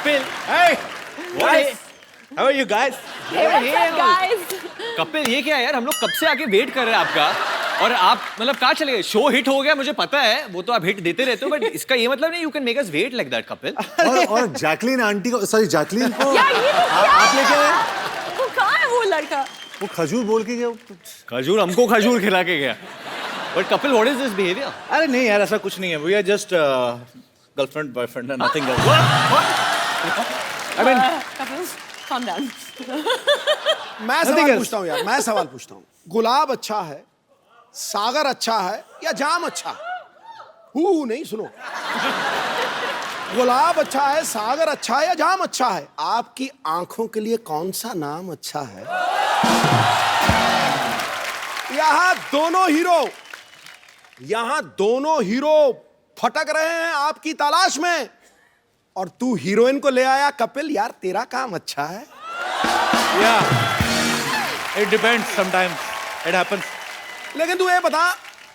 Kapil. Hey, guys. How are you guys? Hey, what's up, guys? Kapil ये क्या है यार, हम लोग कब से आके वेट कर रहे हैं आपका और आप मतलब कहाँ चले गए? शो हिट हो गया मुझे पता है, वो तो आप हिट देते रहते हो, बट इसका ये मतलब नहीं you can make us wait like that Kapil. और जैकलीन आंटी को, सॉरी जैकलीन को यार ये तो क्या आप लेके है? आए? वो कहाँ है वो लड़का? वो खजूर बोल के गया। खजूर हमको खजूर खिला के गया। But Kapil what is this behaviour? अरे नहीं यार, ऐसा कुछ नहीं है। We are just girlfriend, boyfriend, nothing else. I mean, Kapil, calm down. मैं सवाल पूछता हूँ यार, मैं सवाल पूछता हूँ। गुलाब अच्छा है, सागर अच्छा है या जाम अच्छा है? नहीं सुनो। गुलाब अच्छा है, सागर अच्छा है या जाम अच्छा है? आपकी आंखों के लिए कौन सा नाम अच्छा है? यहाँ दोनों हीरो फटक रहे हैं आपकी तलाश में, और तू हीरोइन को ले आया। कपिल यार तेरा काम अच्छा है। yeah. It depends. Sometimes it happens. लेकिन तू ये बता,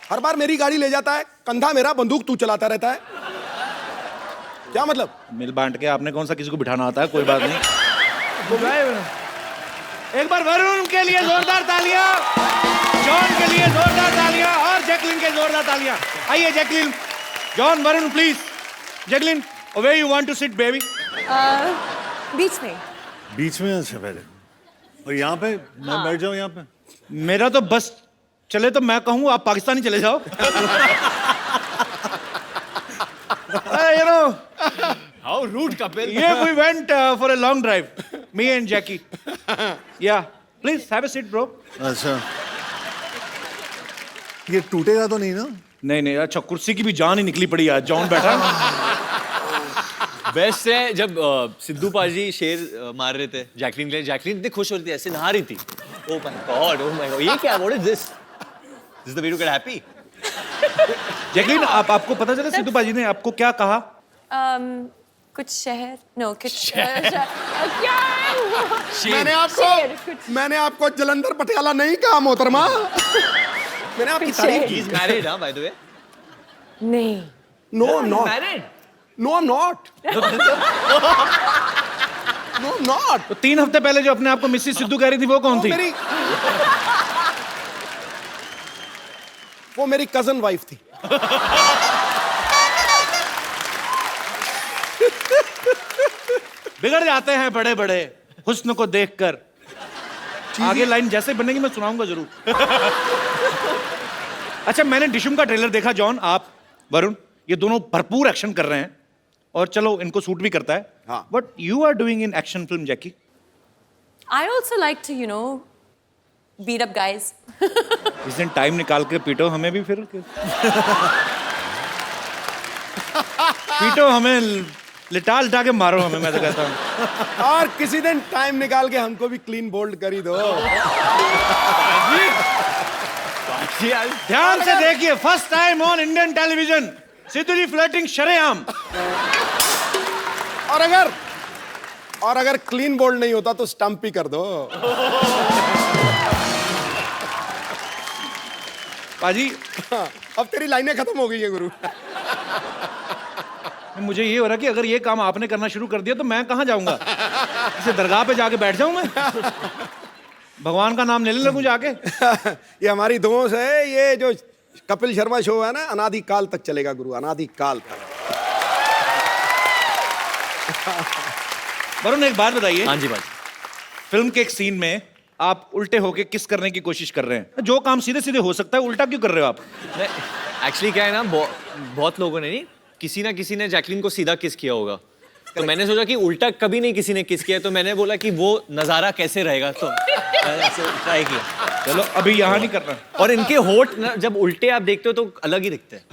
हर बार मेरी गाड़ी ले जाता है, कंधा मेरा, बंदूक तू चलाता रहता है, क्या मतलब? मिल बांट के आपने कौन सा किसी को बिठाना आता है, कोई बात नहीं। एक बार वरुण के लिए जोरदार तालियां, जॉन के लिए जोरदार तालियां और जैकलिन के जोरदार तालियां। आइए Jacqueline, John, Varun please. Jacqueline, where you want to sit baby? बीच में। बीच में अच्छा पहले, और यहाँ पे मैं बैठ जाऊँ यहाँ पे। मेरा तो बस चले तो मैं कहूँ आप पाकिस्तानी चले जाओ। You know, How rude Kapil. yeah, we went for a long drive, me and Jackie. Yeah, please have a seat, bro. अच्छा, ये टूटेगा तो नहीं ना? नहीं नहीं, अच्छा कुर्सी की भी जान ही निकली पड़ी आज। जॉन बैठा। बेस्ट है जब सिद्धू पाजी शेर मार रहे थे जैकलिन के लिए, जैकलिन इतनी खुश हो रही थी, ऐसे नहा रही थी। Oh my God, oh my God, ये क्या? What is this? This is the way to get happy. Jacqueline, आपको पता चला सिद्धू पाजी ने आपको क्या कहा? कुछ शहर, नो कुछ क्या? मैंने आपको जलंधर पटियाला नहीं कहा मोहतरमा। मैंने आपकी तारीफ की। He's married, huh, by the way? नहीं। No, I'm not. Married? No, I'm not. No, I'm not. तो 3 हफ्ते पहले जो अपने आप को मिसेस सिद्धू कह रही थी वो कौन थी? वो मेरी कजन वाइफ थी। बिगड़ जाते हैं बड़े बड़े हुस्न को देखकर। आगे लाइन जैसे बनेगी मैं सुनाऊंगा जरूर। अच्छा, मैंने डिशुम का ट्रेलर देखा। जॉन, आप, वरुण, ये दोनों भरपूर एक्शन कर रहे हैं और चलो इनको सूट भी करता है। हाँ। What you are doing in action film, Jackie? I also like to, you know, beat up guys. इस दिन टाइम निकाल के पीटो हमें भी फिर। पीटो हमें, लिटा लिटा के मारो हमें, मैं तो कहता हूँ। और किसी दिन टाइम निकाल के हमको भी क्लीन बोल्ड कर ही दो। ध्यान से देखिए, first time on Indian television, Sidhu ji flirting शरेआम। और अगर क्लीन बोल्ड नहीं होता तो स्टंप ही कर दो। पाजी, अब तेरी लाइनें खत्म हो गई है गुरु। मुझे ये हो रहा कि अगर ये काम आपने करना शुरू कर दिया तो मैं कहाँ जाऊंगा? इसे दरगाह पे जाके बैठ जाऊं मैं? भगवान का नाम लेने लगूं जाके? ये हमारी दोस्त है। ये जो कपिल शर्मा शो है ना, अनादि काल तक चलेगा गुरु, अनादि काल तक। वरुण, एक बात बताइए। हाँ जी भाई। फिल्म के एक सीन में आप उल्टे होके किस करने की कोशिश कर रहे हैं? जो काम सीधे सीधे हो सकता है उल्टा क्यों कर रहे हो आप? एक्चुअली क्या है ना, बहुत लोगों ने नहीं, किसी ना किसी ने जैकलिन को सीधा किस किया होगा, तो मैंने सोचा कि उल्टा कभी नहीं किसी ने किस किया, तो मैंने बोला कि वो नजारा कैसे रहेगा, तो ट्राई किया। चलो अभी यहाँ नहीं करना। और इनके होठ ना जब उल्टे आप देखते हो तो अलग ही दिखते हैं।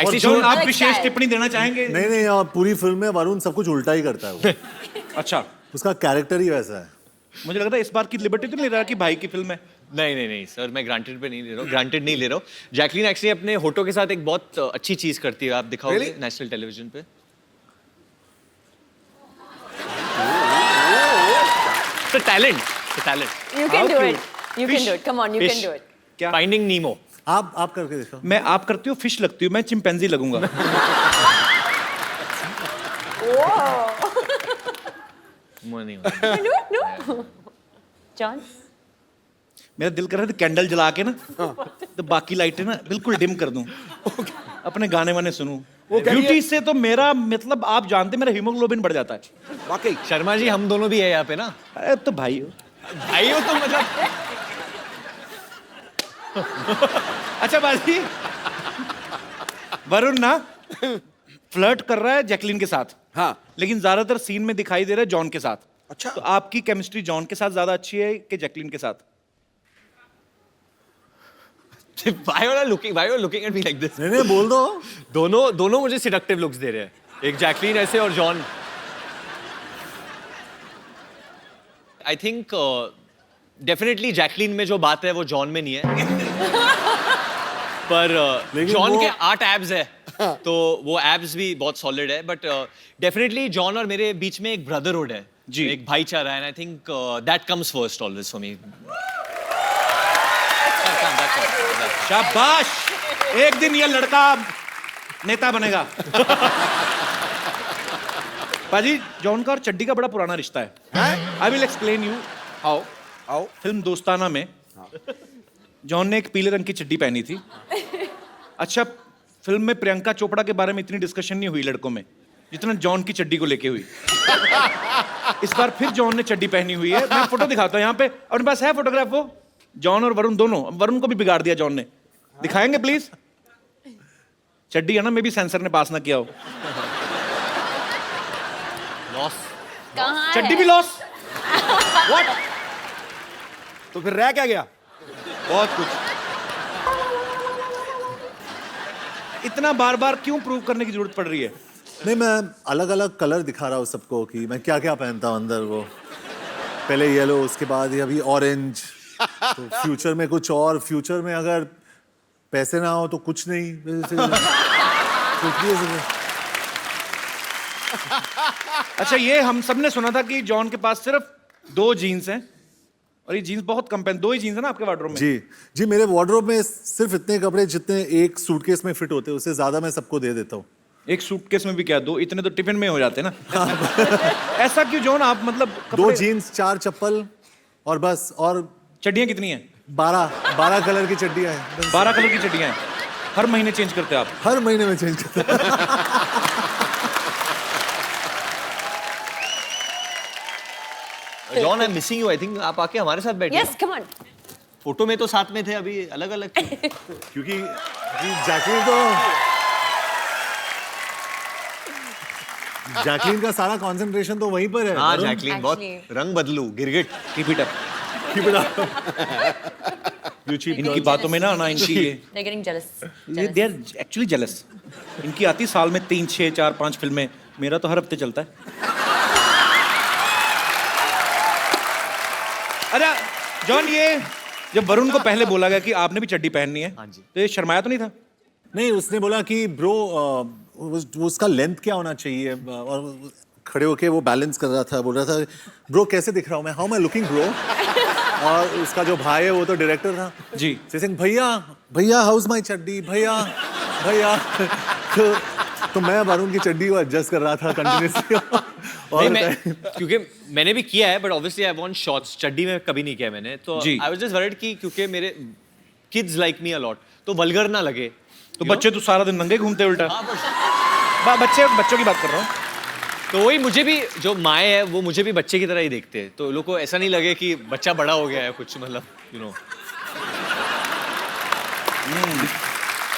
और जॉन, आप विशेष टिप्पणी देना चाहेंगे? नहीं नहीं, और पूरी फिल्म में वरुण सब कुछ उल्टा ही करता है वो। अच्छा, उसका कैरेक्टर ही वैसा है। मुझे लगता है इस बार की लिबर्टी तो नहीं रहा कि भाई की फिल्म है। नहीं सर, मैं ग्रांटेड नहीं ले रहा हूँ। जैकलिन एक्चुअली अपने होठों के साथ एक बहुत अच्छी चीज करती है, आप दिखाओगे नेशनल टेलीविजन पे। Talent. You can do it. You can do it. Come on, you can do it. क्या? फाइंडिंग नीमो। आप करके देखो। मैं आप करती हूँ, फिश लगती हूँ, मैं चिंपैंजी लगूंगा। मुंह नहीं होता। No. John? मेरा दिल कर रहा था कैंडल जला के ना तो बाकी लाइटें ना बिल्कुल डिम कर दूं, अपने गाने वाने सुनूं। ब्यूटी से तो मेरा मतलब आप जानते मेरा हीमोग्लोबिन बढ़ जाता है। वाकई शर्मा जी हम दोनों भी है यहाँ पे ना। अरे तो भाई हो। भाई हो तो मतलब अच्छा बाजी, वरुण ना फ्लर्ट कर रहा है जैकलीन के साथ, हाँ। लेकिन ज्यादातर सीन में दिखाई दे रहा है जॉन के साथ। अच्छा। तो आपकी केमिस्ट्री जॉन के साथ ज्यादा अच्छी है कि जैकलीन के साथ? why are you looking at me like this? नहीं बोल दो। दोनों मुझे सिडक्टिव लुक्स दे रहे हैं, एक जैकलीन ऐसे और John. I think definitely Jacqueline में जो बात है वो जॉन में नहीं है। पर लेकिन जॉन वो- के 8 एब्स है तो वो एब्स भी बहुत सॉलिड है। बट डेफिनेटली जॉन और मेरे बीच में एक ब्रदरहुड है जी। एक भाईचारा है। And I think that comes first always for me. शाबाश, एक दिन ये लड़का नेता बनेगा। पाजी, जॉन का और चड्डी का बड़ा पुराना रिश्ता है। I will explain you how. आओ। फिल्म दोस्ताना में जॉन ने एक पीले रंग की चड्डी पहनी थी। अच्छा, फिल्म में प्रियंका चोपड़ा के बारे में इतनी डिस्कशन नहीं हुई लड़कों में जितना जॉन की चड्डी को लेके हुई। इस बार फिर जॉन ने चड्डी पहनी हुई है। मैं फोटो दिखाता हूँ यहाँ पे, अपने पास है फोटोग्राफ वो? जॉन और वरुण दोनों, वरुण को भी बिगाड़ दिया जॉन ने। दिखाएंगे प्लीज? चड्डी है ना, मे भी सेंसर ने पास ना किया हो। लॉस। कहाँ चड्डी है? भी लॉस। व्हाट? तो फिर रह क्या गया? बहुत कुछ। इतना बार बार क्यों प्रूव करने की जरूरत पड़ रही है? नहीं, मैं अलग अलग कलर दिखा रहा हूँ सबको कि मैं क्या क्या पहनता हूँ अंदर। वो पहले येलो, उसके बाद ये अभी ऑरेंज, तो फ्यूचर में कुछ और। फ्यूचर में अगर पैसे ना हो तो कुछ नहीं। कुछ भी हो सकता है। अच्छा, ये हम सबने सुना था कि जॉन के पास सिर्फ 2 जीन्स हैं और ये जीन्स बहुत कम पहन। 2 ही जीन्स है ना आपके वार्डरोब में? जी, मेरे वार्डरोब में सिर्फ इतने कपड़े जितने एक सूटकेस में फिट होते हैं, उससे ज्यादा मैं सबको दे देता हूँ। एक सूटकेस में भी क्या 2? इतने तो टिफिन में हो जाते ना। ऐसा क्यों जॉन, आप मतलब 2 कपड़े- जीन्स, 4 चप्पल और बस। और चड्डियां कितनी हैं? 12 कलर की चड्डियां हैं। 12 कलर की चड्डियां हैं। हर महीने चेंज करते हैं आप? हर महीने में चेंज करता हूं। John I am missing you. I think आप आके हमारे साथ बैठे। Yes, come on. फोटो में तो साथ में थे, अभी अलग अलग। क्योंकि जैकलीन का सारा कंसंट्रेशन तो वहीं पर है। हाँ वरुण, जैकलीन बहुत Actually. रंग बदलू गिरगिट। Keep it up. keep it up. You cheap इनकी girls. बातों में ना इनकी They're getting jealous. ये दे आर एक्चुअली जेलस। इनकी आती साल में 3, 6, 4, 5 फिल्में। मेरा तो हर हफ्ते चलता है। अच्छा जॉन, ये जब वरुण को पहले बोला गया कि आपने भी चड्डी पहननी है, हाँ जी। तो ये शर्माया तो नहीं था? नहीं, उसने बोला कि ब्रो उसका लेंथ क्या होना चाहिए, और खड़े होके वो बैलेंस कर रहा था। बोल रहा था ब्रो कैसे दिख रहा हूँ मैं, हाउ मैं लुकिंग ब्रो। और उसका जो भाई है वो तो डायरेक्टर था जी। सिंह, भैया हाउस माई चड्डी, भैया। तो मैं वरुण की चड्डी को एडजस्ट कर रहा था कंटिन्यूसली। नहीं, मैं क्योंकि मैंने भी किया है but obviously I want shorts. चड्डी में कभी नहीं किया मैंने, तो जी। आई वाज जस्ट वरीड कि क्योंकि मेरे kids like me a lot, तो वल्गर ना लगे। तो बच्चे तो सारा दिन नंगे घूमते उल्टा। हाँ, बस बच्चों की बात कर रहा हूँ। तो वही, मुझे भी जो माए है वो मुझे भी बच्चे की तरह ही देखते हैं, तो लोगों को ऐसा नहीं लगे कि बच्चा बड़ा हो गया है कुछ, मतलब यू नो।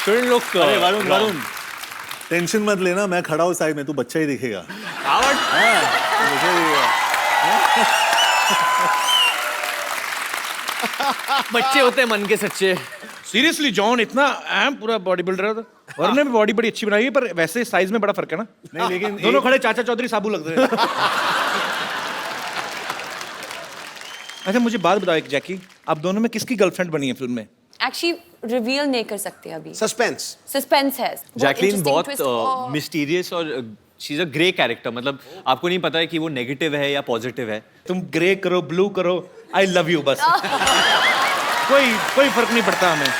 Shouldn't look. अरे वरुण टेंशन मत लेना, मैं खड़ा हूँ साइड में, तू बच्चा ही दिखेगा। मुझे बच्चे होते हैं मन के सच्चे। सीरियसली जॉन इतना अहम पूरा बॉडी बिल्डर है। वरुण ने भी बॉडी बड़ी अच्छी बनाई है, पर वैसे साइज में बड़ा फर्क है ना। नहीं, लेकिन दोनों खड़े चाचा चौधरी साबू लग रहे हैं। अच्छा मुझे बात बताओ एक, जैकी आप दोनों में किसकी गर्लफ्रेंड बनी है फिल्म में? Actually, reveal नहीं कर सकते अभी। सस्पेंस। Suspense है। जैकलीन interesting बहुत twist और- मिस्टीरियस और she is a grey character, मतलब आपको नहीं पता है कि वो नेगेटिव है या पॉजिटिव है। तुम ग्रे करो ब्लू करो, आई लव यू बस। कोई फर्क नहीं पड़ता हमें।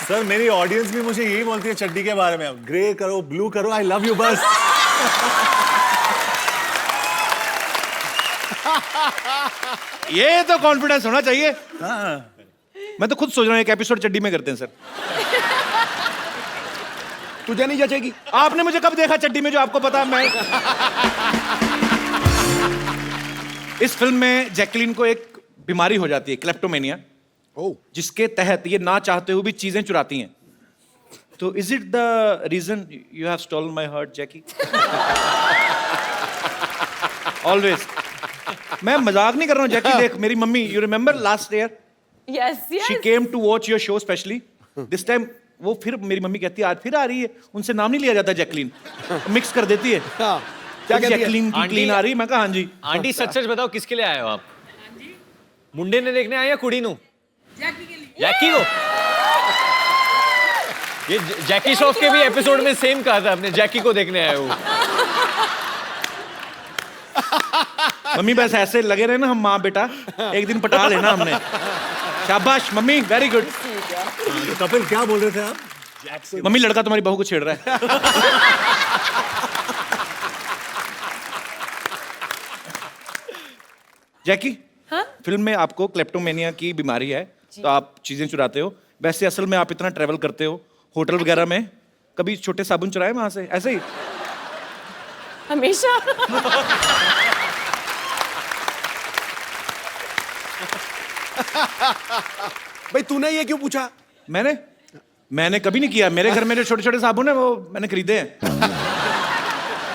सर मेरी ऑडियंस भी मुझे यही बोलती है चड्डी के बारे में, ग्रे करो ब्लू करो, आई लव यू बस। ये तो कॉन्फिडेंस होना चाहिए। हाँ। मैं तो खुद सोच रहा हूँ एक एपिसोड चड्डी में करते हैं सर। तुझे नहीं जचेगी। आपने मुझे कब देखा चड्डी में जो आपको पता? मैं इस फिल्म में जैकलीन को एक बीमारी हो जाती है, क्लेप्टोमेनिया, ओह, जिसके तहत ये ना चाहते हुए भी चीजें चुराती हैं। तो is it the reason you have stolen my heart Jackie? Always. मैं मजाक नहीं कर रहा हूँ जैकी। देख मेरी mummy, you remember last year Yes, yes. She came to watch your show specially. This time वो फिर मेरी मम्मी कहती है आज फिर आ रही है, उनसे नाम नहीं लिया जाता जैकलीन, मिक्स कर देती है। हाँ, क्या कहती है? जैकलीन की आंटी- क्लीन आ रही है। मैं कहा हाँ जी। आंटी सच सच बताओ किसके लिए आए हो आप? मुंडे ने देखने आए या कुड़ी नु? जैकी को। ये जैकी श्रॉफ के भी एपिसोड में सेम कहा था आपने, जैकी को देखने आए हो। मम्मी बस ऐसे लगे रहे ना हम माँ बेटा, एक दिन पटा लेना हमने। शाबाश मम्मी, वेरी गुड। तो कपिल क्या बोल रहे थे आप? मम्मी लड़का तुम्हारी बहू को छेड़ रहा है। जैकी, हाँ? फिल्म में आपको क्लेप्टोमेनिया की बीमारी है, तो आप चीजें चुराते हो। वैसे असल में आप इतना ट्रेवल करते हो, होटल वगैरह में कभी छोटे साबुन चुराए वहां से ऐसे ही? हमेशा। भाई तूने ये क्यों पूछा? मैंने कभी नहीं किया। मेरे घर में जो छोटे छोटे साबुन है वो मैंने खरीदे हैं।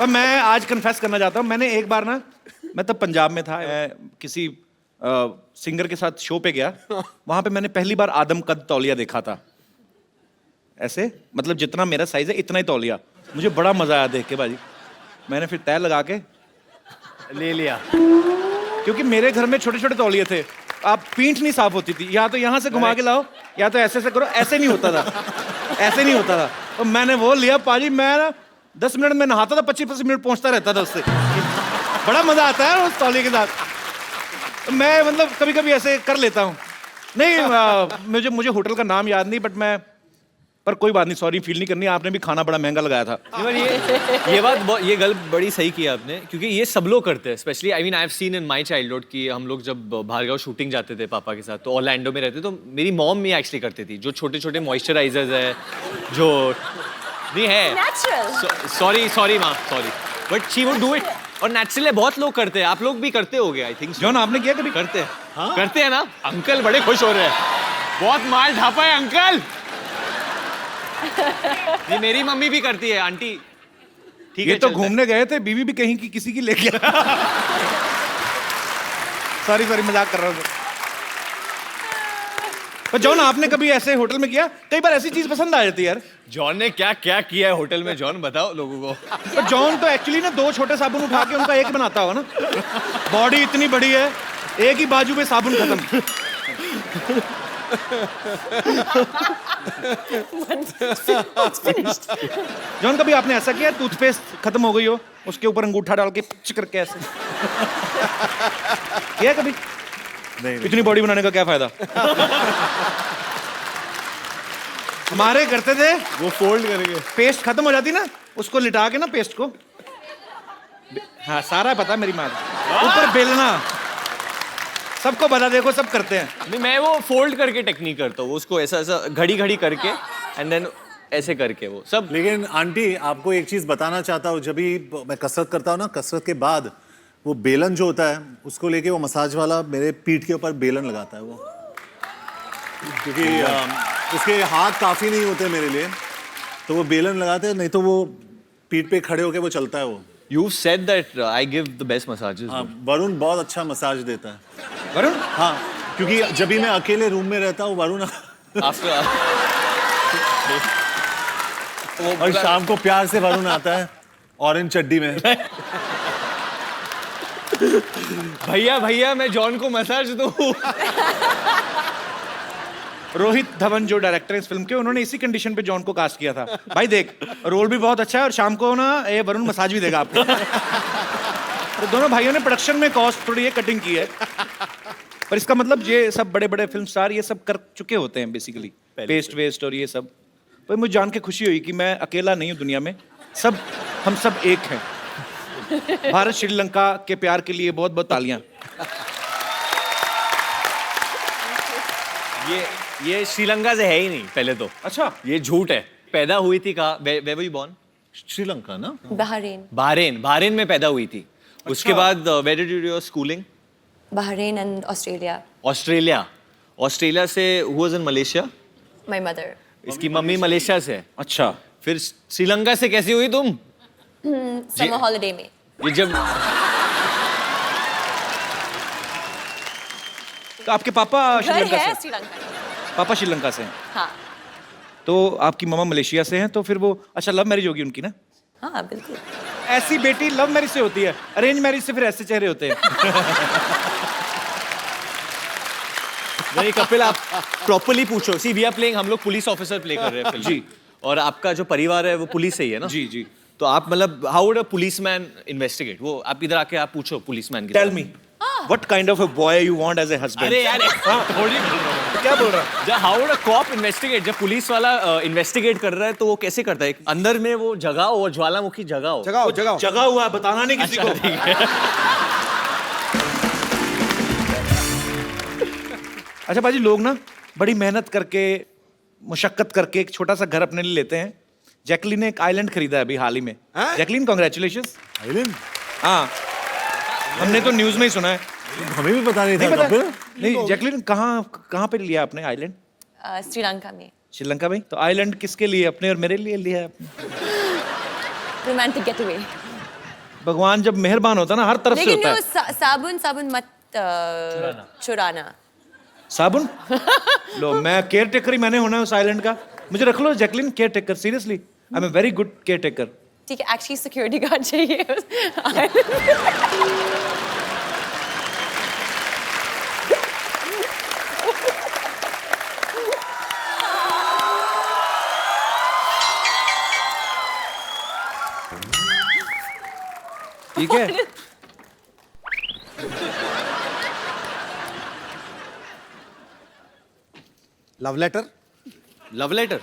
और मैं आज कन्फेस करना चाहता हूँ, मैंने एक बार ना, मैं तब पंजाब में था, मैं किसी सिंगर के साथ शो पे गया। वहां पे मैंने पहली बार आदम कद तौलिया देखा था। ऐसे मतलब जितना मेरा साइज है इतना ही तौलिया। मुझे बड़ा मजा आया देख के भाजी। मैंने फिर तय लगा के ले लिया। क्योंकि मेरे घर में छोटे छोटे तौलिए थे, आप पीठ नहीं साफ होती थी, या तो यहाँ से घुमा के लाओ या तो ऐसे करो, ऐसे नहीं होता था, ऐसे नहीं होता था। तो मैंने वो लिया पाजी। मैं ना 10 मिनट में नहाता था, 25-25 मिनट पहुंचता रहता था उससे। बड़ा मजा आता है उस तौलिए के साथ। मैं मतलब कभी कभी ऐसे कर लेता हूँ। नहीं मुझे होटल का नाम याद नहीं, बट मैं, पर कोई बात नहीं, सॉरी फील नहीं करनी। आपने भी खाना बड़ा महंगा लगाया था। ये गल बड़ी सही की आपने, क्योंकि ये सब लोग करते हैं। Specially I mean I have seen in my childhood कि हम लोग जब भार्गव शूटिंग जाते थे पापा के साथ, तो ऑरलैंडो में रहते, तो मेरी मॉम भी एक्चुअली करती थी। जो छोटे छोटे मॉइस्चराइजर्स है, जो नहीं है, Natural. सॉरी माँ, sorry, but she would do it. और नेचुरली बहुत लोग करते हैं, आप लोग भी करते होगे आई थिंक। जॉन आपने किया कभी? करते हैं, करते हैं ना। अंकल बड़े खुश हो रहे हैं, बहुत माल ढापा है अंकल। ये मेरी मम्मी भी करती है आंटी। ठीक ये है, तो चलते हैं। घूमने गए थे, बीवी भी कहीं की किसी की ले गया। सॉरी मजाक कर रहा हूँ। पर जॉन आपने कभी ऐसे होटल में किया? कई बार ऐसी चीज पसंद आ जाती है यार। जॉन ने क्या क्या किया है होटल में, जॉन बताओ लोगों को। पर जॉन तो एक्चुअली ना 2 छोटे साबुन उठा के उनका एक बनाता होगा ना। बॉडी इतनी बड़ी है, एक ही बाजू पे साबुन खत्म। It's finished. जॉन कभी आपने ऐसा किया, टूथपेस्ट खत्म हो गई हो, उसके ऊपर अंगूठा डाल के पिच करके ऐसे किया कभी? नहीं इतनी बॉडी बनाने का क्या फायदा? हमारे करते थे, वो फोल्ड करेंगे। पेस्ट खत्म हो जाती ना, उसको लिटा के ना पेस्ट को, हाँ सारा पता मेरी माँ को। ऊपर बेलना, सबको पता, देखो सब करते हैं। नहीं, मैं वो फोल्ड करके टेक्निक करता हूँ, उसको ऐसा ऐसा घड़ी घड़ी करके एंड देन ऐसे करके वो सब। लेकिन आंटी आपको एक चीज बताना चाहता हूँ, जब भी मैं कसरत करता हूँ ना, कसरत के बाद वो बेलन जो होता है उसको लेके वो मसाज वाला मेरे पीठ के ऊपर बेलन लगाता है वो, क्योंकि उसके हाथ काफी नहीं होते मेरे लिए, तो वो बेलन लगाते हैं, नहीं तो वो पीठ पे खड़े होके वो चलता है वो। You said that I give the best massages. हाँ, वरुण बहुत अच्छा मसाज देता है। वरुण? हाँ, क्योंकि जब भी मैं अकेले रूम में रहता हूँ वरुण After और शाम को प्यार से वरुण आता है ऑरेंज चड्डी में। भैया मैं जॉन को मसाज दूं। रोहित धवन जो डायरेक्टर है इस फिल्म के, उन्होंने इसी कंडीशन पे जॉन को कास्ट किया था। भाई देख, रोल भी बहुत अच्छा है और शाम को ना ये वरुण मसाज भी देगा आपको। तो दोनों भाइयों ने प्रोडक्शन में कॉस्ट थोड़ी ये कटिंग की है। पर इसका मतलब ये सब बड़े बड़े फिल्म स्टार ये सब कर चुके होते हैं बेसिकली, पेस्ट वेस्ट और ये सब। पर मुझे जान के खुशी हुई कि मैं अकेला नहीं हूँ दुनिया में, हम सब एक हैं। भारत श्रीलंका के प्यार के लिए बहुत बहुत तालियां। ये श्रीलंका से है ही नहीं पहले तो। अच्छा, ये झूठ है। पैदा हुई थी कहाँ? Where were you born? Sri Lanka ना? Bahrain. बहरीन में पैदा हुई थी। उसके बाद where did you do your schooling? Bahrain and Australia. Australia से who was in Malaysia? My mother. इसकी मम्मी मलेशिया से है। अच्छा। फिर श्रीलंका से कैसे हुई तुम? Summer holiday में. ये जब तो आपके पापा घर श्रीलंका है से? श्रीलंका में. पापा श्रीलंका से हैं। हाँ. तो आपकी मामा मलेशिया से हैं, तो फिर वो अच्छा लव मैरिज होगी उनकी ना? हाँ बिल्कुल. ऐसी बेटी लव मैरिज से होती है, अरेंज मैरिज से फिर ऐसे चेहरे होते हैं। नहीं कपिल, आप प्रॉपर्ली पूछो। सी वी आर प्लेइंग, हम लोग पुलिस ऑफिसर प्ले कर रहे हैं फिल्म। जी। और आपका जो परिवार है वो पुलिस से ही है ना? जी जी। तो आप मतलब how would a policeman investigate? वो आप इधर आके आप पूछो पुलिसमैन की। Tell me what kind of a boy you want as a husband? अरे यार थोड़ी क्या बोल रहा है? जब how would a cop investigate? जब पुलिस वाला इन्वेस्टिगेट कर रहा है तो वो कैसे करता है? अंदर में वो जगह हो, ज्वालामुखी जगह हो। जगाओ जगा हुआ है, बताना नहीं किसी को। अच्छा बाजी, लोग ना बड़ी मेहनत करके, मुशक्कत करके एक छोटा सा घर अपने लिए लेते हैं। जैकलीन ने एक आइलैंड खरीदा है अभी हाल ही में। Jacqueline congratulations. आइलैंड? हाँ, हमने तो न्यूज़ में ही सुना है। हमें भी पता नहीं था पता? कपिल। नहीं, जैकलीन कहाँ पे लिया आपने आइलैंड? श्रीलंका में. श्रीलंका में? तो आइलैंड किसके लिए, अपने और मेरे लिए लिया है आपने? Romantic getaway. भगवान जब मेहरबान होता है ना, हर तरफ से लेकिन होता वो है। साबुन मत चुराना. साबुन? लो, मैं केयर टेकर ही मैंने होना है उस आइलैंड का। मुझे रख लो Jacqueline caretaker, seriously I am a very good caretaker. ठीक है, एक्चुअली सिक्योरिटी गार्ड चाहिए. ठीक है। Love letter? Love letter?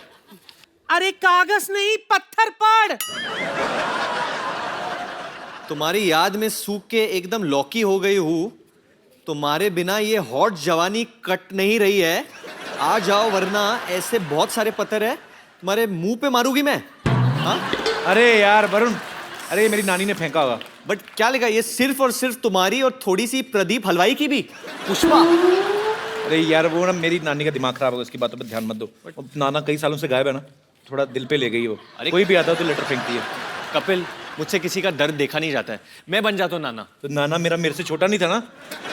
अरे कागज नहीं, पत्थर पड़। तुम्हारी याद में सूख के एकदम लौकी हो गई हूँ। तुम्हारे बिना ये हॉट जवानी कट नहीं रही है। आ जाओ वरना ऐसे बहुत सारे पत्थर है तुम्हारे मुंह पे मारूंगी मैं। हाँ? अरे यार वरुण, अरे मेरी नानी ने फेंका होगा। बट क्या लिखा? ये सिर्फ और सिर्फ तुम्हारी और थोड़ी सी प्रदीप हलवाई की भी। पुष्पा। अरे यार वो ना मेरी नानी का दिमाग खराब होगा, उसकी बातों पर ध्यान मत दो। अब नाना कई सालों से गायब है ना, थोड़ा दिल पे ले गई वो। अरे कोई भी आता है तो लेटर फेंकती है। कपिल, मुझसे किसी का दर्द देखा नहीं जाता है। मैं बन जाता हूँ नाना। तो नाना मेरे से छोटा नहीं था ना?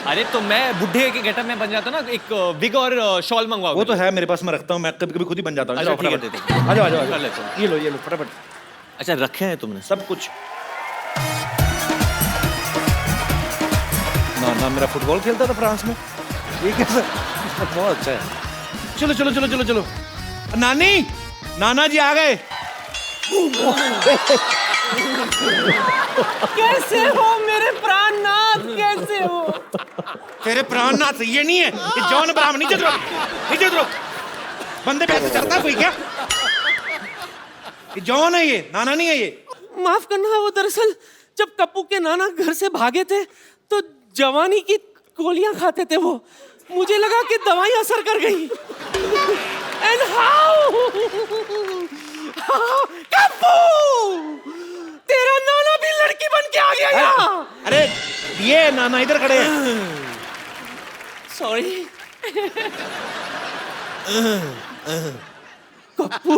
अरे तो मैं बुढ़े के गेटअप में बन जाता ना, एक विग और शॉल मंगवाओ। वो तो है मेरे पास, मैं रखता हूँ, मैं कभी कभी खुद ही बन जाता हूँ। अच्छा, जाओ, ठीक है, फटाफट। दे दे। आ जाओ आ जाओ आ कर जाओ। लेता हूँ। ये लो फटाफट। अच्छा रखे हैं तुमने? सब कुछ। नाना मेरा फुटबॉल खेलता था फ्रांस में। ये कैसा? बहुत अच्छा है। चलो चलो चलो चलो चलो। नानी, नाना जी आ गए। कैसे हो मेरे प्राणनाथ, कैसे हो? तेरे प्राणनाथ ये नहीं है, ये जॉन अब्राहम। नीचे उतरो, नीचे उतरो। बंदे पे ऐसे चढ़ता कोई क्या? ये जॉन है, ये नाना नहीं है ये। माफ करना, वो दरअसल जब कप्पू के नाना घर से भागे थे तो जवानी की गोलियां खाते थे वो। मुझे लगा कि दवाई असर कर गई। एंड हाउ कप्पू, तेरा नाना भी लड़की बन के आ गया यहाँ। अरे ये नाना इधर खड़े हैं। सॉरी कप्पू,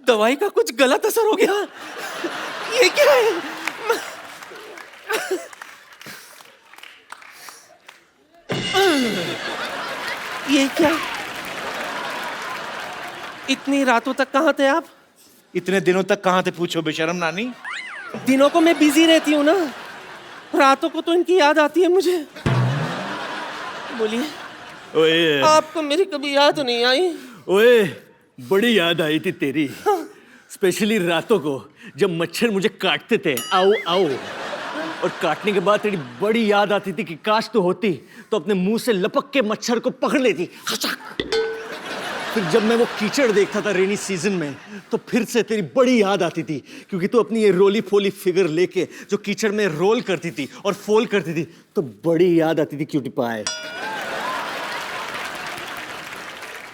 दवाई का कुछ गलत असर हो गया। ये क्या है? ये क्या? इतनी रातों तक कहाँ थे आप? इतने दिनों तक कहाँ थे पूछो बेशरम नानी। दिनों को मैं बिजी रहती हूँ ना, रातों को तो इनकी याद आती है मुझे। बोलिए, ओए आपको मेरी कभी याद नहीं आई? ओए, बड़ी याद आई थी तेरी, स्पेशली रातों को जब मच्छर मुझे काटते थे। आओ आओ। और काटने के बाद तेरी बड़ी याद आती थी कि काश तो होती तो अपने मुंह से लपक के मच्छर को पकड़ लेती। फिर जब मैं वो कीचड़ देखता था रेनी सीजन में तो फिर से तेरी बड़ी याद आती थी, क्योंकि तू अपनी ये रोली फोली फिगर लेके जो कीचड़ में रोल करती थी और फोल करती थी तो बड़ी याद आती थी क्यूटी पाए।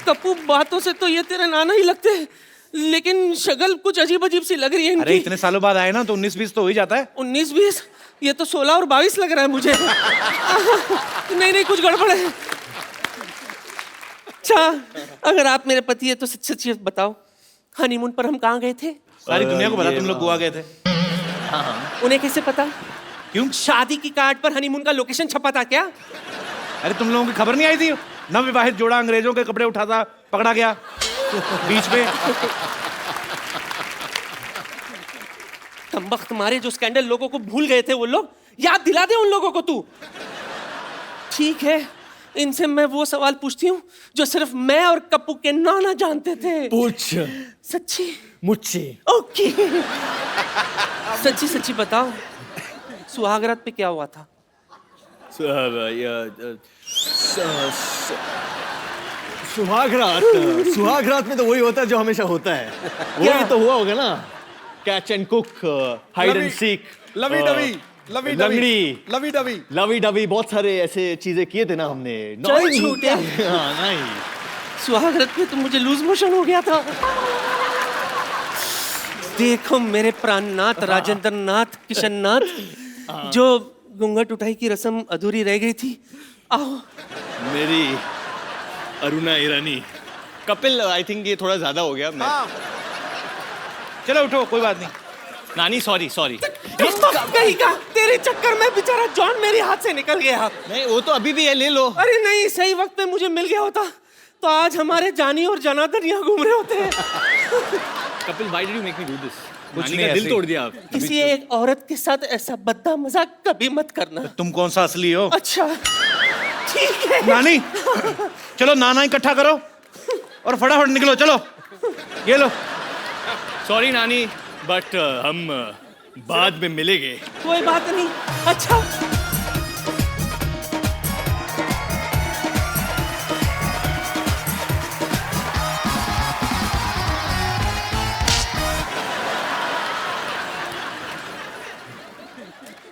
कप्पू बातों से तो ये तेरे नाना ही लगते हैं, लेकिन शक्ल कुछ अजीब अजीब सी लग रही है अरे इनकी। इतने सालों बाद आए ना तो 19-20 तो हो ही जाता है। 19-20, ये तो 16 और 22 लग रहा है मुझे। नहीं नहीं, कुछ गड़बड़ है। अच्छा, अगर आप मेरे पति है तो सच सच बताओ, हनीमून पर हम कहाँ गए थे? सारी दुनिया को पता तुम लोग गोवा गए थे। उन्हें कैसे पता? क्यों? शादी की कार्ड पर हनीमून का लोकेशन छपा था क्या? अरे तुम लोगों की खबर नहीं आई थी? नवविवाहित जोड़ा अंग्रेजों के कपड़े उठाता पकड़ा गया बीच में। कमबख्त मारे, जो स्कैंडल लोगों को भूल गए थे वो लोग, याद दिला दे उन लोगों को तू। ठीक है, इनसे मैं वो सवाल पूछती हूँ जो सिर्फ मैं और कप्पू के नाना जानते थे। पूछ सच्ची? मुझसे। ओके। सच्ची सच्ची बताओ, सुहागरात पे क्या हुआ था? सुहागरात में तो वही होता है जो हमेशा होता है। वही तो हुआ होगा ना, catch and cook, hide and seek, lovey dovey, lovey लंगड़ी, लवी डवी, लवी डवी, बहुत सारे ऐसे चीजें किए थे ना हमने। चल छूटे। हाँ, नहीं। सुहागरात पे तो मुझे लूज मोशन हो गया था। देखो मेरे प्राणनाथ, राजेंद्र नाथ, किशन नाथ, जो घूंघट उठाई की रस्म अधूरी रह गई थी, आओ। मेरी अरुणा ईरानी। कपिल, आई थिंक ये थोड़ा ज्यादा हो गया। चलो उठो, कोई बात नहीं। नानी सॉरी सॉरी। कहीं का तेरे चक्कर में बेचारा जॉन मेरे हाथ से निकल गया। नहीं, वो तो अभी भी है, ले लो। अरे नहीं, सही वक्त पे मुझे मिल गया होता तो आज हमारे जानी और जनार्दन यहाँ घूम रहे होते हैं। Kapil, why did you make me do this? कुछ नानी नहीं, का दिल ऐसे तोड़ दिया आप। किसी एक औरत के साथ ऐसा बद्दा मजाक कभी मत करना। तुम कौन सा असली हो? अच्छा ठीक है। नानी, चलो नाना इकट्ठा करो और फटाफट निकलो, चलो। ये लो। सॉरी नानी, बट हम बाद में मिलेंगे। कोई बात नहीं। अच्छा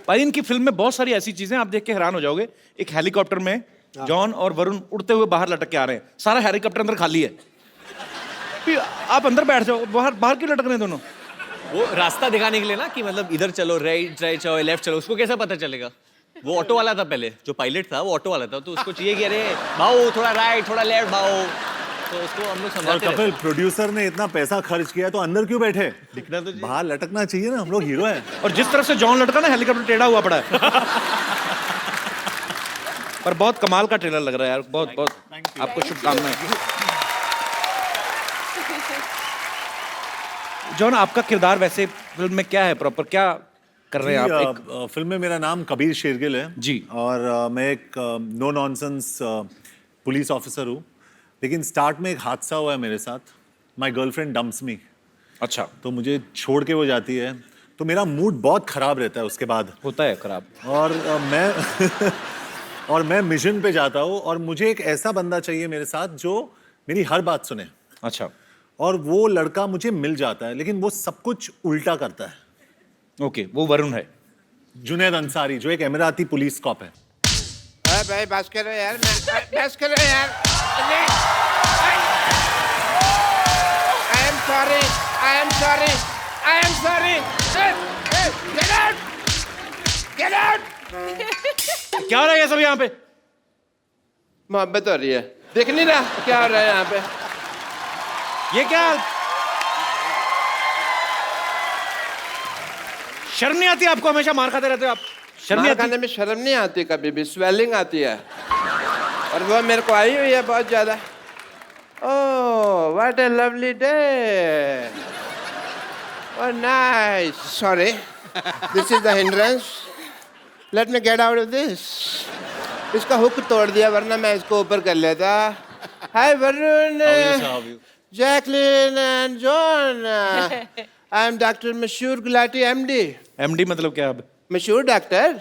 भाई, इनकी फिल्म में बहुत सारी ऐसी चीजें आप देख के हैरान हो जाओगे। एक हेलीकॉप्टर में जॉन और वरुण उड़ते हुए बाहर लटक के आ रहे हैं, सारा हेलीकॉप्टर अंदर खाली है। फिर आप अंदर बैठ जाओ, बाहर बाहर क्यों लटक रहे हैं दोनों? वो रास्ता दिखाने के लिए ना, कि मतलब इधर चलो, राइट राइट चलो, लेफ्ट चलो। उसको कैसा पता चलेगा? वो ऑटो वाला था पहले, जो पायलट था वो ऑटो वाला था, तो उसको चाहिए कि अरे भाऊ थोड़ा राइट थोड़ा लेफ्ट भाऊ, तो उसको हम लोग और समझाते रहते कपिल, प्रोड्यूसर ने इतना पैसा खर्च किया तो अंदर क्यों बैठे? दिखना तो चाहिए। बाहर लटकना चाहिए ना, हम लोग हीरो हैं। और जिस तरफ से जॉन लटका ना, हेलीकॉप्टर टेढ़ा हुआ पड़ा है। पर बहुत कमाल का ट्रेलर लग रहा है यार, बहुत बहुत आपको शुभकामनाएं। जॉन, आपका किरदार वैसे फिल्म में क्या है, प्रॉपर क्या कर रहे हैं आप? एक फिल्म में मेरा नाम कबीर शेरगिल है जी। और मैं एक नो नॉनसेंस पुलिस ऑफिसर हूँ, लेकिन स्टार्ट में एक हादसा हुआ है मेरे साथ। माय गर्लफ्रेंड डम्प्स मी। अच्छा, तो मुझे छोड़ के वो जाती है, तो मेरा मूड बहुत खराब रहता है उसके बाद। होता है खराब। और मैं और मैं मिशन पे जाता हूँ और मुझे एक ऐसा बंदा चाहिए मेरे साथ जो मेरी हर बात सुने। अच्छा, और वो लड़का मुझे मिल जाता है, लेकिन वो सब कुछ उल्टा करता है। ओके, वो वरुण है। जुनैद अंसारी, जो एक एमिराती पुलिस कॉप है। अरे भाई बस करो यार, बस करो यार। I am sorry, I am sorry, I am sorry. Get out! Get out! क्या हो रहा है ये सब यहाँ पे? मोहब्बत हो रही है, देख नहीं रहा क्या हो रहा है यहाँ पे? ये क्या? शर्म नहीं आती आपको? हमेशा मार खाते रहते हो आप। शर्म नहीं मार आती? खाने में शर्म नहीं आती, कभी भी स्वेलिंग आती है, और वो मेरे को आई हुई है बहुत ज्यादा। Oh, what a lovely day. Oh nice. Sorry, this is the hindrance. Let me get out of this. इसका हुक तोड़ दिया, वरना मैं इसको ऊपर कर लेता। Hi Varun, Jacqueline and John. I am doctor Mashoor Gulati, MD। MD मतलब क्या? अब मशहूर doctor.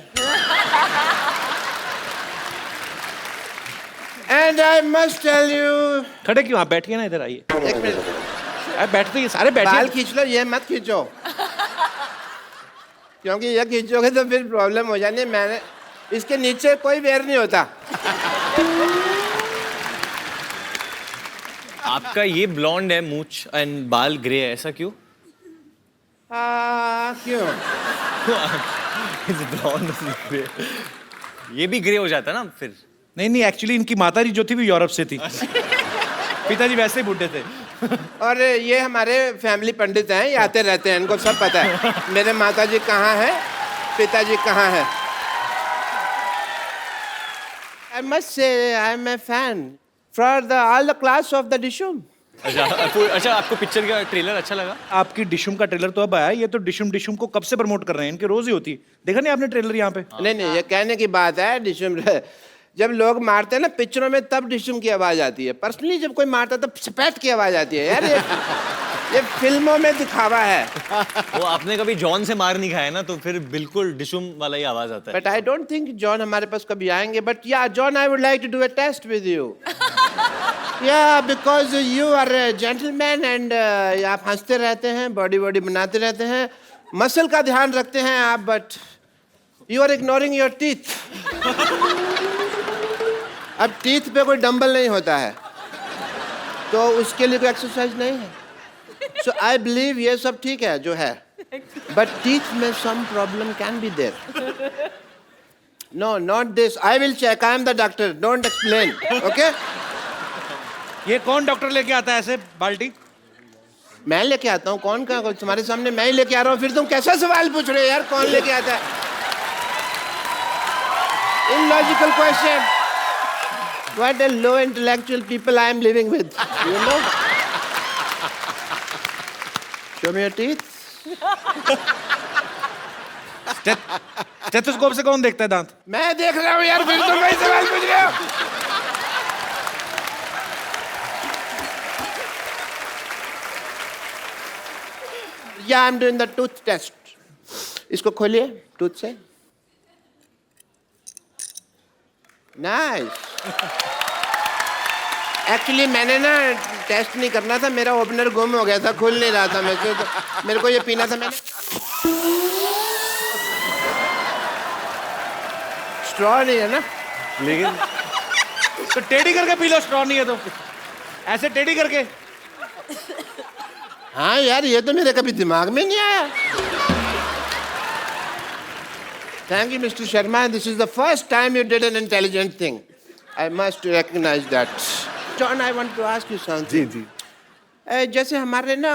And I must tell you. खड़े क्यों आप बैठिए ना, इधर आइए। एक मिनट, आप बैठते ही सारे बाल बैठिए। खींच लो, ये मत खींचो, क्योंकि ये खींचोगे तो फिर प्रॉब्लम हो जानी है। मैंने इसके नीचे कोई वेयर नहीं होता। आपका ये ब्लॉन्ड है मूछ एंड बाल ग्रे है, ऐसा क्यों? क्यों? ब्लॉन्ड ग्रे, ये भी ग्रे हो जाता ना फिर। नहीं नहीं, एक्चुअली इनकी माता जी जो थी वो यूरोप से थी। पिताजी वैसे ही बूढ़े थे। और ये हमारे फैमिली पंडित हैं, ये आते रहते हैं, इनको सब पता है मेरे माताजी कहाँ हैं, पिताजी कहाँ हैं। I must say I am a fan for all the class of the Dishum. अच्छा, आपको पिक्चर का ट्रेलर अच्छा लगा? आपकी डिशुम का ट्रेलर तो अब आया, ये तो डिशुम डिशुम को कब से प्रमोट कर रहे हैं, इनके रोज ही होती है। देखा नहीं आपने ट्रेलर यहाँ पे? नहीं नहीं, ये कहने की बात है। डिशुम जब लोग मारते हैं ना पिक्चरों में, तब डिशुम की आवाज आती है। पर्सनली जब कोई मारता है तब स्पैट की आवाज आती है। यार ये फिल्मों में दिखावा है। वो आपने कभी जॉन से मार नहीं खाया ना, तो फिर बिल्कुल डिशुम वाला ही आवाज आता है। But I don't think John हमारे पास कभी आएंगे। But yeah John, I would like to do a test with you. Yeah because you are a gentleman and आप हंसते रहते हैं, बॉडी बॉडी बनाते रहते हैं, मसल का ध्यान रखते हैं आप, but you are ignoring your teeth. अब टीथ पे कोई डंबल नहीं होता है, तो उसके लिए कोई एक्सरसाइज नहीं है। सो आई बिलीव ये सब ठीक है जो है, बट टीथ में some problem can be there. No, not this. I will check, I am the doctor, don't explain, okay? ये कौन डॉक्टर लेके आता है ऐसे बाल्टी? मैं लेके आता हूँ। कौन का? तुम्हारे सामने मैं ही लेके आ रहा हूँ, फिर तुम कैसा सवाल पूछ रहे हो यार? कौन लेके आता है? Illogical question. What a low intellectual people I am living with, you know? Show me your teeth. Stethoscope से कौन देखता है दांत? मैं देख रहा हूँ यार, फिर तुम वही सवाल पूछ रहे हो। Yeah, I'm doing the tooth test. इसको खोलिए टूथ से। नाइस। एक्चुअली मैंने ना टेस्ट नहीं करना था, मेरा ओपनर गुम हो गया था, खुल नहीं रहा था मेरे से, तो मेरे को ये पीना था। मैंने स्ट्रॉ नहीं है ना, लेकिन तो टेढ़ी करके पी लो, स्ट्रॉ नहीं है तो ऐसे टेढ़ी करके। हाँ यार, ये तो मेरे कभी दिमाग में नहीं आया। Thank you, Mr. Sharma. This is the first time you did an intelligent thing. I must recognize that. John, I want to ask you something. जी जी। जैसे हमारे ना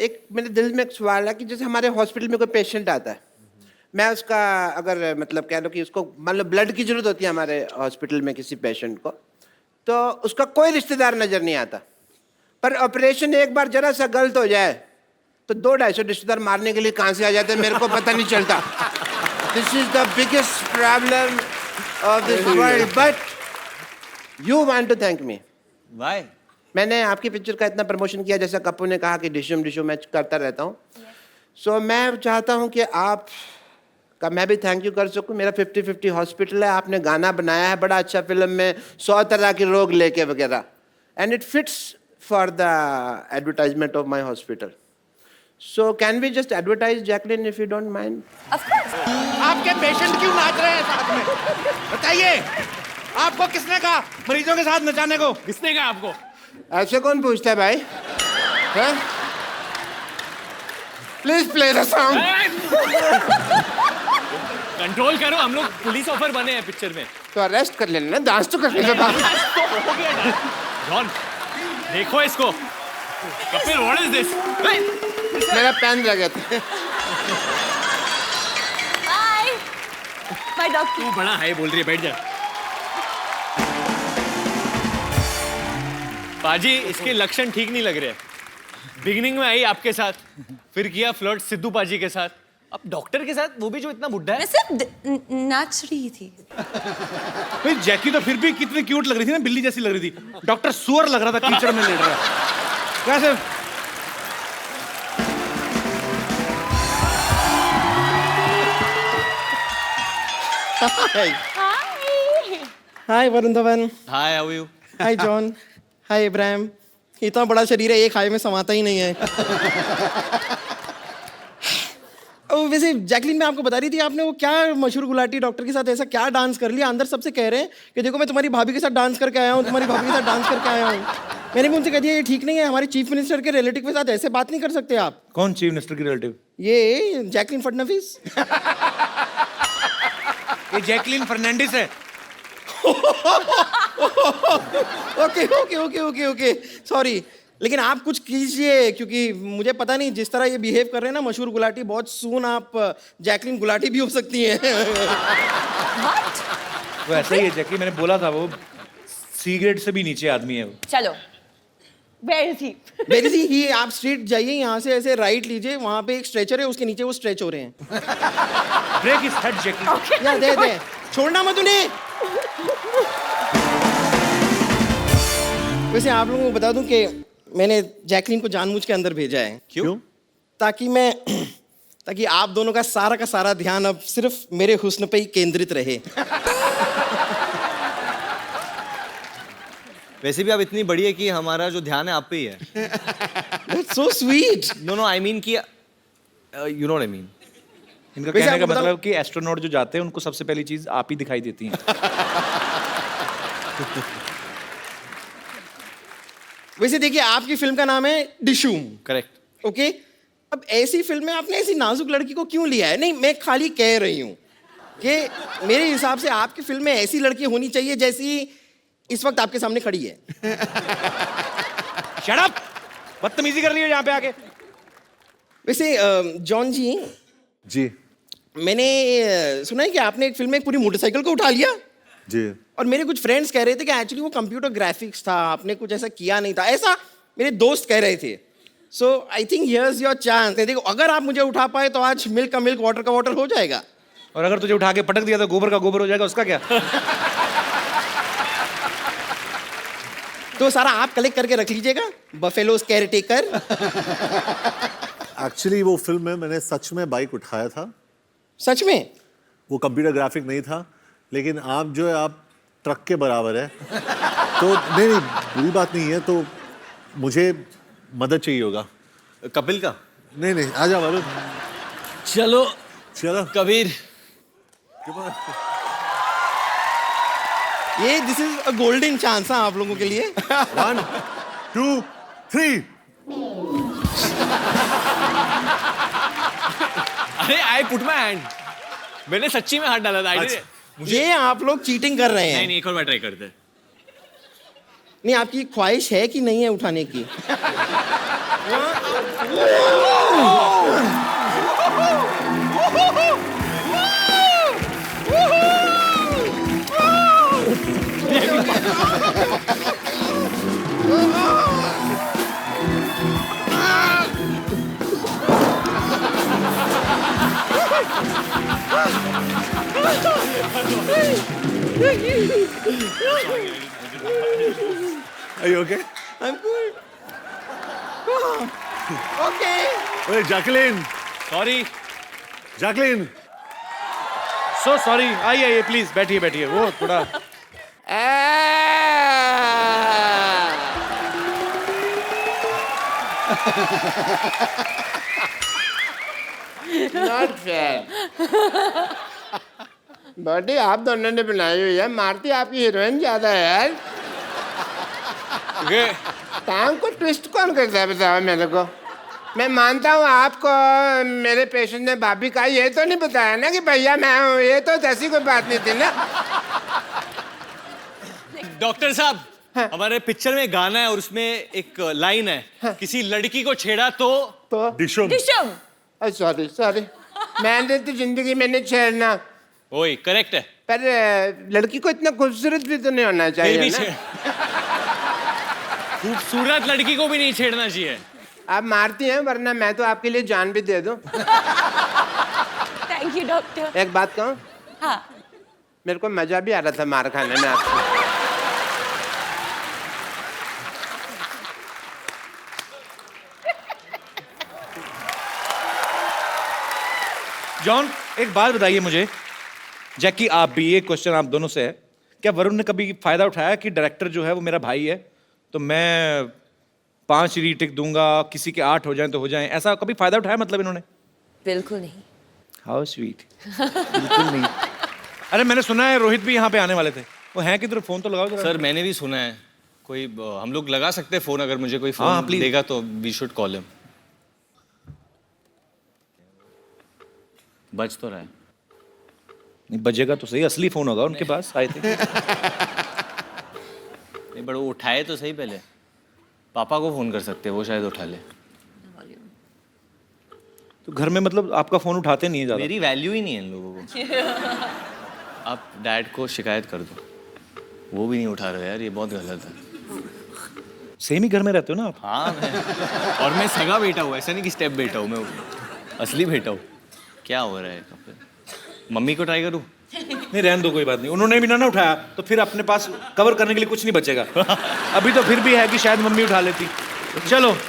एक मेरे दिल में एक सवाल है कि जैसे हमारे हॉस्पिटल में कोई पेशेंट आता है, मैं उसका अगर मतलब कह लो कि उसको मान लो ब्लड की जरूरत होती है हमारे हॉस्पिटल में किसी पेशेंट को, तो उसका कोई रिश्तेदार नजर नहीं आता, पर ऑपरेशन एक बार जरा सा गलत हो जाए तो 200-250 रिश्तेदार मारने के लिए कहाँ से आ जाते हैं, मेरे को पता नहीं चलता। This is the biggest problem of this world. But you want to thank me. Why? मैंने आपकी पिक्चर का इतना प्रमोशन किया, जैसा कप्पू ने कहा कि डिशुम डिशुम मैं करता रहता हूँ। सो मैं चाहता हूँ कि आप का मैं भी थैंक यू कर सकूँ। मेरा 50-50 हॉस्पिटल है, आपने गाना बनाया है बड़ा अच्छा फिल्म में, 100 तरह के रोग लेके वगैरह, and it fits for the advertisement of my hospital. So can we just advertise Jacqueline if you don't mind? Of course. आपके पेशेंट क्यों नाच रहे हैं साथ में? बताइए, आपको किसने कहा मरीजों के साथ नचाने को? किसने कहा आपको? ऐसे कौन पूछता है भाई? Please play the song. Control करो, हम लोग पुलिस ऑफर बने हैं पिक्चर में। तो अरेस्ट कर लेना ना, डांस तो कर लेना। जॉन, देखो इसको। Kapil, what is this? मेरा पेन रह गया था। Hi. My doctor. तू बड़ा हाय बोल रही है, बैठ जा। पाजी, इसके लक्षण ठीक नहीं लग रहे। बिगिनिंग में आई आपके साथ, फिर किया फ्लर्ट सिद्धू पाजी के साथ, अब डॉक्टर के साथ, वो भी जो इतना बुड्ढा है। मैं सिर्फ नाच रही थी। भाई जैकी तो फिर भी कितनी क्यूट लग रही थी ना, बिल्ली जैसी लग रही थी। डॉक्टर सुअर लग रहा था, कीचड़ में लेट रहा। कैसे? Hi Hi. Hi Varun Dhawan, hi, how are you? Hi John, hi Ibrahim. इतना बड़ा शरीर है, एक हाय में समाता ही नहीं है। वैसे जैकलीन, मैं आपको बता रही थी, आपने वो क्या मशहूर गुलाटी डॉक्टर के साथ ऐसा क्या डांस कर लिया? अंदर सबसे कह रहे हैं कि देखो मैं तुम्हारी भाभी के साथ डांस करके आया हूँ, तुम्हारी भाभी के साथ डांस करके आया हूँ। मैंने भी उनसे कह दिया ये ठीक नहीं है, हमारे चीफ मिनिस्टर के रिलेटिव के साथ ऐसे बात नहीं कर सकते आप। कौन चीफ मिनिस्टर की रिलेटिव? ये जैकलीन फडणवीस। ये जैकलीन फर्नांडिस है। Okay okay okay okay okay, sorry. लेकिन आप कुछ कीजिए, क्योंकि मुझे पता नहीं जिस तरह ये बिहेव कर रहे हैं ना मशहूर गुलाटी, बहुत सून आप जैकलीन गुलाटी भी हो सकती हैं। What? वो ऐसा ही है जैकलीन, मैंने बोला था, वो सी ग्रेड से भी नीचे आदमी है वो। चलो. Where is he? मेरी सी ही, आप स्ट्रीट जाइए, यहाँ से ऐसे राइट लीजिए, वहाँ पे एक स्ट्रेचर है, उसके नीचे वो स्ट्रेच हो रहे हैं। Break is head Jacqueline. या दे छोड़ना मत उन्हें। वैसे आप लोगों को बता दूं कि मैंने जैकलीन को जानबूझ के अंदर भेजा है। क्यों? ताकि आप दोनों का सारा ध्यान अब सिर्फ मेरे हुस्न पे ही केंद्रित रहे। वैसे भी आप इतनी बड़ी है कि हमारा जो ध्यान है आप पे ही है। That's so sweet. No, I mean कि you know what I mean. इनका वैसे कहने का आपको बताऊं- मतलब कि एस्ट्रोनॉट जो जाते हैं उनको सबसे पहली चीज आप ही दिखाई देती हैं। वैसे देखिए, आपकी फिल्म का नाम है डिशूम, करेक्ट। ओके? अब ऐसी फिल्म में आपने ऐसी नाजुक लड़की को क्यों लिया है? नहीं, मैं खाली कह रही हूँ कि मेरे हिसाब से आपकी फिल्म में ऐसी लड़की होनी चाहिए जैसी इस वक्त आपके सामने खड़ी है। Shut up! बदतमीजी कर रही हो यहाँ पे आके। वैसे जॉन जी, जी मैंने सुना है कि आपने एक फिल्म में एक पूरी मोटरसाइकिल को उठा लिया, जी और मेरे कुछ फ्रेंड्स कह रहे थे कि एक्चुअली वो कंप्यूटर ग्राफिक्स था, आपने कुछ ऐसा किया नहीं था, ऐसा मेरे दोस्त कह रहे थे। So I think here's your chance. देखो, अगर आप मुझे उठा पाए तो आज मिल्क का मिल्क, वाटर का वाटर हो जाएगा। और अगर तुझे उठा के पटक दिया तो गोबर का गोबर हो जाएगा, उसका क्या? तो सारा आप कलेक्ट करके रख लीजिएगा, बफेलोज केयर टेकर। एक्चुअली वो फिल्म में मैंने सच में बाइक उठाया था। सच में? वो कंप्यूटर ग्राफिक नहीं था, लेकिन आप जो है आप ट्रक के बराबर है। तो नहीं बुरी बात नहीं है, तो मुझे मदद चाहिए होगा। कपिल का? नहीं आ जा वरुण, चलो चलो। कबीर। ये this is a golden chance आप लोगों के लिए। 1 2 3। अरे आई पुट माय हैंड, मैंने सच्ची में हाथ डाला था। ये आप लोग चीटिंग कर रहे हैं। नहीं, एक और बार ट्राई करते हैं। नहीं, आपकी ख्वाहिश है कि नहीं है उठाने की? Are you okay? I'm good. Okay. Hey, Jacqueline, sorry, so sorry. आइए प्लीज, बैठिए। वो थोड़ा नॉट फेयर। बॉडी आप दोनों ने बनाई हुई है, मारती आपकी हीरोइन ज्यादा है यार। टांग को ट्विस्ट कौन करता है बताओ मेरे को? मैं मानता हूँ आपको मेरे पेशेंट ने भाभी का ये तो नहीं बताया ना कि भैया मैं हूँ, ये तो ऐसी कोई बात नहीं थी ना। डॉक्टर साहब, हमारे पिक्चर में गाना है और उसमें एक लाइन है, किसी लड़की को छेड़ा तो डिशुम। Dishum. सॉरी, मैंने तो जिंदगी में नहीं छेड़ना, वही करेक्ट है। पर लड़की को इतना खूबसूरत भी तो नहीं होना फिर चाहिए भी ना। खूबसूरत लड़की को भी नहीं छेड़ना चाहिए। आप मारती हैं, वरना मैं तो आपके लिए जान भी दे दूं। Thank you, doctor. एक बात कहूं, हाँ. मेरे को मजा भी आ रहा था मार खाने में आपसे। जॉन, एक बात बताइए मुझे, जैकी आप भी, ये क्वेश्चन आप दोनों से है, क्या वरुण ने कभी फायदा उठाया कि डायरेक्टर जो है वो मेरा भाई है, तो मैं 5 रीटेक दूंगा, किसी के 8 हो जाएं तो हो जाएं, ऐसा कभी फायदा उठाया मतलब इन्होंने? बिल्कुल नहीं. How sweet. बिल्कुल नहीं. अरे मैंने सुना है रोहित भी यहाँ पे आने वाले थे, वो हैं किधर? फोन तो लगाओ जरा. सर मैंने भी सुना है, कोई हम लोग लगा सकते हैं फोन, अगर मुझे कोई हाँ, फोन please. देगा तो वी शुड कॉल हिम. बज तो रहा है. नहीं बजेगा तो सही, असली फोन होगा उनके पास आए थे. नहीं बट वो उठाए तो सही पहले. पापा को फोन कर सकते हैं, वो शायद उठा ले. तो घर में मतलब आपका फोन उठाते नहीं है ज्यादा? मेरी वैल्यू ही नहीं है इन लोगों को. आप डैड को शिकायत कर दो, वो भी नहीं उठा रहे यार, ये बहुत गलत है. सेम ही घर में रहते हो ना आप? हाँ और मैं सगा बेटा हूँ, ऐसा नहीं कि स्टेप बेटा हूँ, मैं असली बेटा हूँ. क्या हो रहा है? मम्मी को ट्राई करूँ? नहीं रहने दो, कोई बात नहीं. उन्होंने भी ना उठाया तो फिर अपने पास कवर करने के लिए कुछ नहीं बचेगा. अभी तो फिर भी है कि शायद मम्मी उठा लेती. चलो